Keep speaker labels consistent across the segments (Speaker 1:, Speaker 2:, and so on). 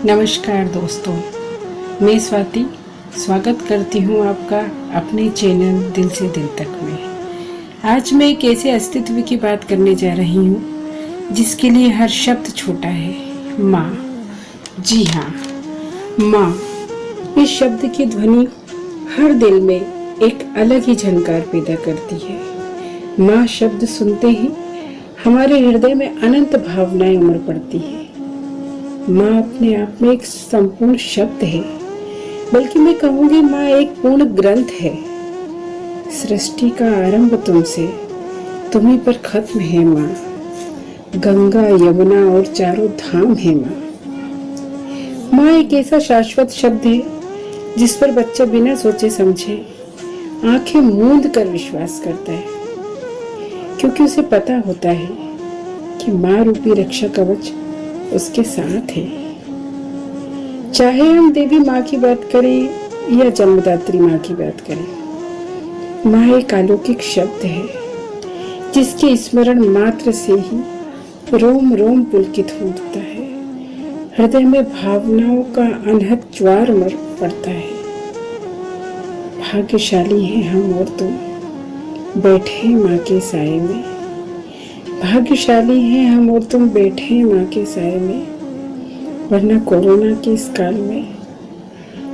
Speaker 1: नमस्कार दोस्तों, मैं स्वाति स्वागत करती हूँ आपका अपने चैनल दिल से दिल तक में। आज मैं एक ऐसे अस्तित्व की बात करने जा रही हूँ जिसके लिए हर शब्द छोटा है, माँ। जी हाँ, माँ। इस शब्द की ध्वनि हर दिल में एक अलग ही झनकार पैदा करती है। माँ शब्द सुनते ही हमारे हृदय में अनंत भावनाएं उमड़ पड़ती है। माँ अपने आप में एक संपूर्ण शब्द है, बल्कि मैं कहूँगी माँ एक पूर्ण ग्रंथ है। सृष्टि का आरंभ तुमसे, तुम्हीं पर खत्म है माँ। गंगा यमुना और चारों धाम है माँ। माँ एक ऐसा शाश्वत शब्द है जिस पर बच्चा बिना सोचे समझे आंखें मूंद कर विश्वास करता है, क्योंकि उसे पता होता है कि माँ रूपी रक्षा कवच उसके साथ है। चाहे हम देवी माँ की बात करें या जन्मदात्री माँ की बात करें, माँ एक अलौकिक शब्द है जिसके स्मरण मात्र से ही रोम रोम पुलकित हो उठता है। हृदय में भावनाओं का अनहद ज्वार उमड़ पड़ता है। भाग्यशाली हैं हम और तुम, बैठे माँ के साए में। भाग्यशाली हैं हम और तुम, बैठे हैं माँ के साए में। वरना कोरोना के इस काल में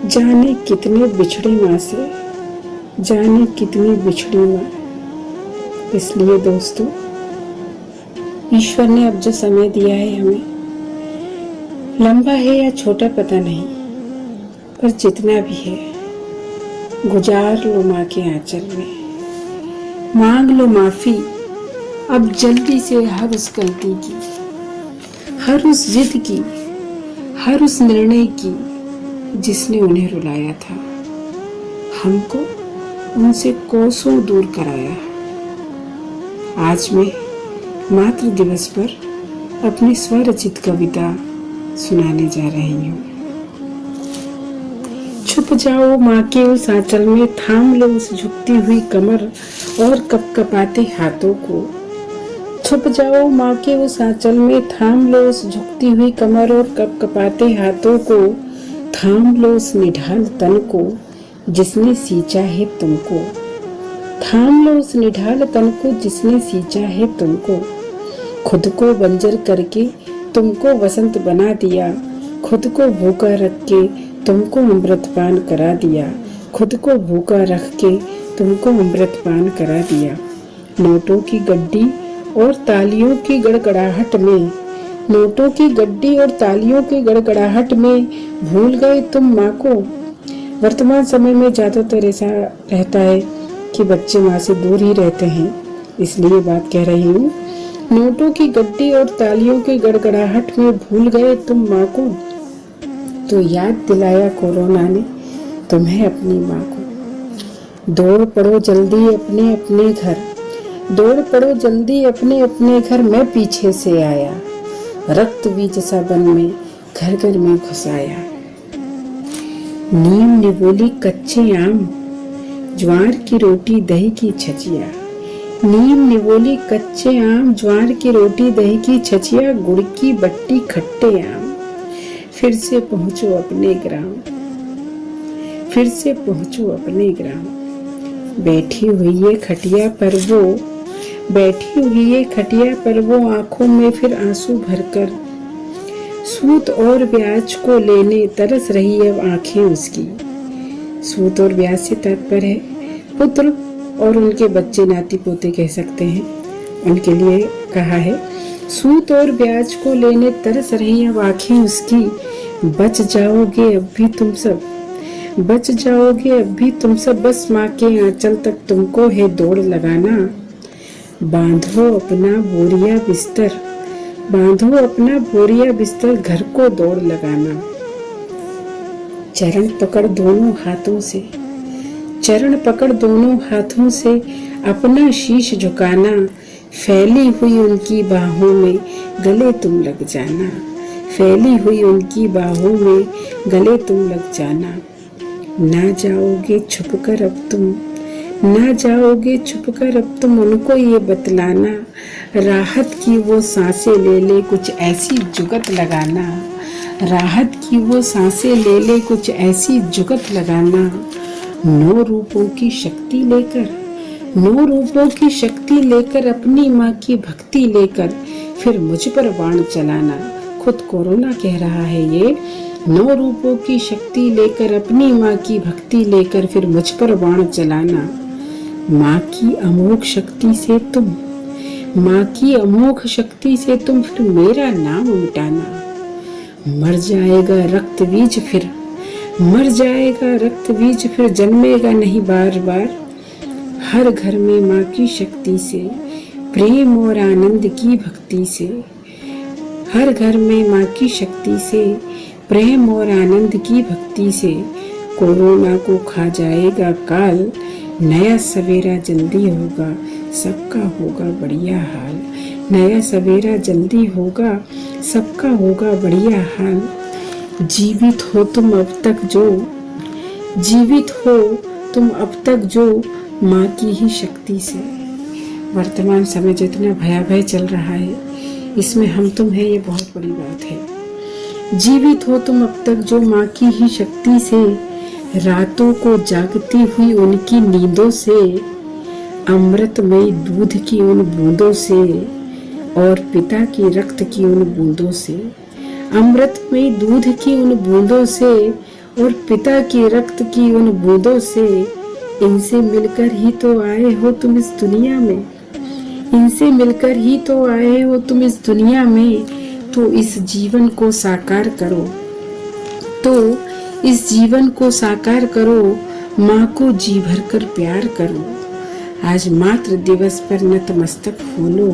Speaker 1: जाने कितने बिछड़े माँ से, जाने कितनी बिछड़ी माँ। इसलिए दोस्तों, ईश्वर ने अब जो समय दिया है हमें, लंबा है या छोटा पता नहीं, पर जितना भी है गुजार लो माँ के आंचल में। मांग लो माफी अब जल्दी से हर उस गलती की, हर उस जिद की, हर उस निर्णय की जिसने उन्हें रुलाया था, हमको उनसे कोसों दूर कराया। आज मैं मातृ दिवस पर अपनी स्वरचित कविता सुनाने जा रही हूँ। छुप जाओ माँ के उस आंचल में, थाम लो उस झुकती हुई कमर और कपकपाते हाथों को। छुप जाओ माँ के उस आंचल में, थाम लो उस झुकती हुई कमर और कपकपाते हाथों को। थाम लो उस निढाल तन को जिसने सींचा है तुमको। थाम लो उस निढाल तन को जिसने सींचा है तुमको। खुद को बंजर करके तुमको वसंत बना दिया, खुद को भूखा रख के तुमको अमृतपान करा दिया, खुद को भूखा रख के तुमको अमृतपान करा दिया। नोटों की गड्डी और तालियों की गड़गड़ाहट में, नोटों की गड्डी और तालियों की गड़गड़ाहट में भूल गए तुम माँ को। वर्तमान समय में ज्यादातर ऐसा रहता है कि बच्चे माँ से दूर ही रहते हैं, इसलिए बात कह रही हूँ। नोटों की गड्डी और तालियों की गड़गड़ाहट में भूल गए तुम माँ को, तो याद दिलाया कोरोना ने तुम्हें अपनी माँ को। दौड़ पड़ो जल्दी अपने अपने घर, दौड़ पड़ो जल्दी अपने अपने घर, मैं पीछे से आया, रक्त बीज सा बन में घर घर में घुस आया। नीम निवोली कच्चे आम, ज्वार की रोटी दही की छचिया। नीम निवोली कच्चे आम, ज्वार की रोटी दही की छचिया, गुड़ की बट्टी खट्टे आम। फिर से पहुंचो अपने ग्राम, फिर से पहुंचो अपने ग्राम। बैठी हुई है खटिया पर वो, बैठी हुई है खटिया पर वो, आंखों में फिर आंसू भरकर। सूत और ब्याज को लेने तरस रही अब आंखें उसकी। सूत और ब्याज से तात्पर्य है पुत्र और उनके बच्चे, नाती पोते कह सकते हैं, उनके लिए कहा है। सूत और ब्याज को लेने तरस रही अब आंखें उसकी। बच जाओगे अब भी तुम सब, बच जाओगे अब भी तुम सब, बस माँ के आंचल तक तुमको है दौड़ लगाना। बांधो अपना बोरिया बिस्तर, बांधो अपना बोरिया बिस्तर, घर को दौड़ लगाना। चरण पकड़ दोनों हाथों से, चरण पकड़ दोनों हाथों से अपना शीश झुकाना। फैली हुई उनकी बाहों में गले तुम लग जाना, फैली हुई उनकी बाहों में गले तुम लग जाना। ना जाओगे छुपकर अब तुम, ना जाओगे छुपकर अब तुम, उनको ये बतलाना। राहत की वो सांसें ले ले, कुछ ऐसी जुगत लगाना। राहत की वो सांसें ले ले, कुछ ऐसी जुगत लगाना। 9 रूपों की शक्ति लेकर, 9 रूपों की शक्ति लेकर, अपनी माँ की भक्ति लेकर फिर मुझ पर बाण चलाना। खुद कोरोना कह रहा है ये। 9 रूपों की शक्ति लेकर, अपनी माँ की भक्ति लेकर फिर मुझ पर बाण चलाना। माँ की अमोघ शक्ति से तुम, माँ की अमोघ शक्ति से तुम फिर मेरा नाम मिटाना। मर जाएगा रक्त बीज फिर, मर जाएगा रक्त बीज फिर, जन्मेगा नहीं बार बार। हर घर में माँ की शक्ति से, प्रेम और आनंद की भक्ति से, हर घर में माँ की शक्ति से, प्रेम और आनंद की भक्ति से कोरोना को खा जाएगा काल। नया सवेरा जल्दी होगा, सबका होगा बढ़िया हाल। नया सवेरा जल्दी होगा, सबका होगा बढ़िया हाल। जीवित हो तुम अब तक जो, जीवित हो तुम अब तक जो, माँ की ही शक्ति से। वर्तमान समय जितना भयावह चल रहा है, इसमें हम तुम है, ये बहुत बड़ी बात है। जीवित हो तुम अब तक जो, माँ की ही शक्ति से। रातों को जागती हुई उनकी नींदों से, अमृतमयी दूध की उन बूंदों से और पिता की रक्त की उन बूंदों से, अमृतमयी दूध की उन बूंदों से और पिता की रक्त की उन बूंदों से। इनसे मिलकर ही तो आए हो तुम इस दुनिया में, इनसे मिलकर ही तो आए हो तुम इस दुनिया में। तो इस जीवन को साकार करो, तो इस जीवन को साकार करो, माँ को जी भर कर प्यार करो। आज मातृ दिवस पर नतमस्तक हो लो,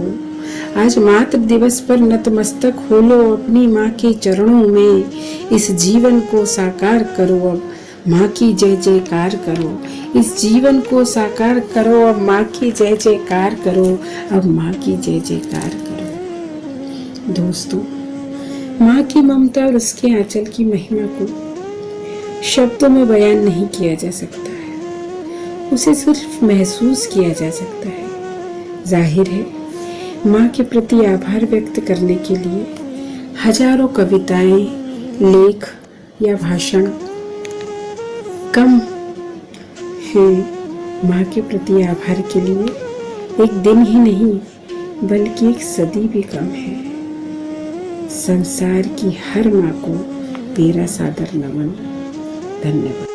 Speaker 1: आज मातृ दिवस पर नतमस्तक हो लो अपनी माँ के चरणों में। इस जीवन को साकार करो, अब माँ की जय जयकार करो। इस जीवन को साकार करो, अब माँ की जय जयकार करो, अब माँ की जय जयकार करो। दोस्तों, माँ की ममता और उसके आंचल की महिमा को शब्दों में बयान नहीं किया जा सकता है, उसे सिर्फ महसूस किया जा सकता है। जाहिर है, माँ के प्रति आभार व्यक्त करने के लिए हजारों कविताएं, लेख या भाषण कम हैं। माँ के प्रति आभार के लिए एक दिन ही नहीं, बल्कि एक सदी भी कम है। संसार की हर माँ को मेरा सादर नमन। धन्यवाद।